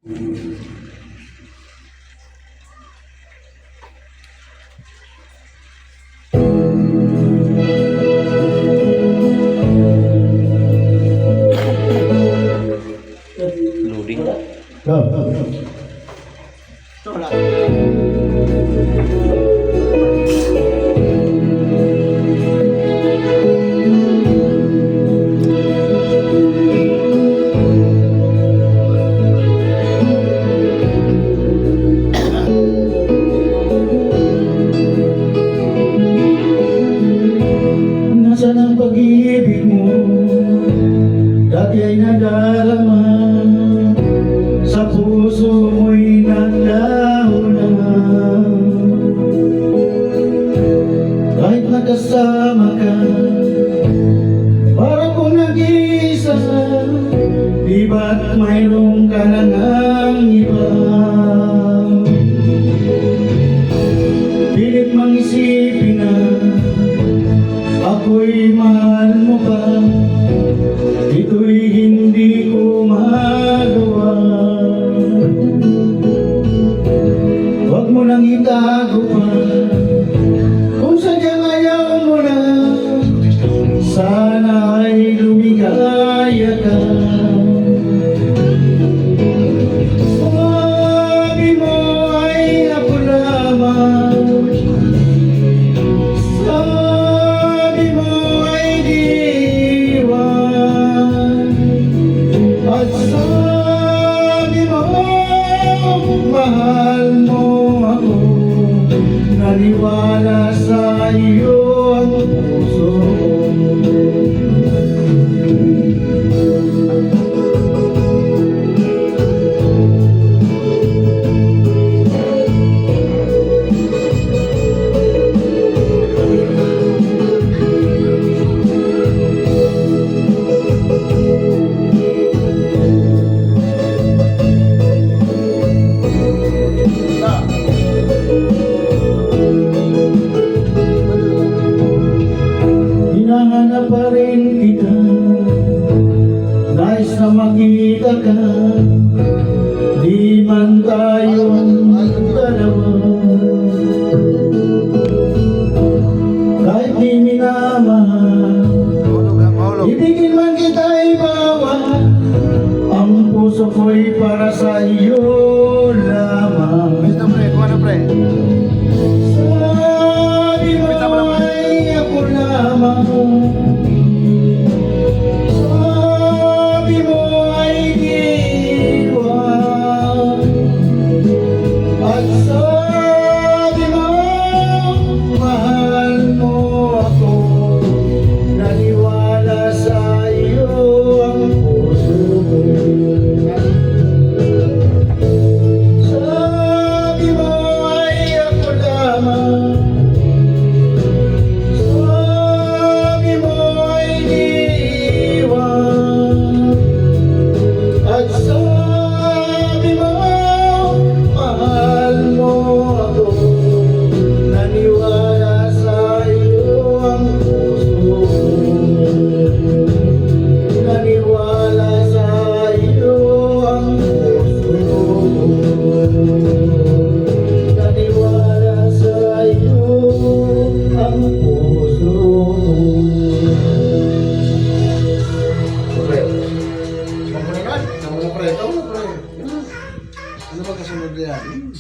Loading. Nasaan ang pag-ibig mo? Dati ay nadarama, sa puso mo'y naglaho na. Kahit nakasama ka, parang kung nag-iisa, di ba't mayroong ka na ng iba? Pilit mang isipin na ako'y mahal mo pa, ito'y hindi ko magawa. Huwag mo nang itago pa, kung sadyang ayaw mo na, sana ay lumigaya ka. Sabi mo ay ako lamang, sabi mo ay diwan, at sabi mo mahal mo ako. Naniwala sa iyo ang puso ko. Hinahanap pa rin kita, nais na makita ka, di man tayong dalawa. Kahit di minamahal, ibigin man kita'y bawal, ang puso ko'y para sa iyo lamang. Sabi mo ay ako lamang, sabi mo ay diwan, at sabi mo mahal mo ako. Naniwala sa iyo ang puso ko. Sabi mo ay ako lamang, sabi mo ay diwan, at sabi mo mahal mo ako. Naniwala sa iyo ang puso ko. Naniwala sa iyo ang puso ko. Naniwala sa iyo ang puso ko. Ano ba kasunod yan?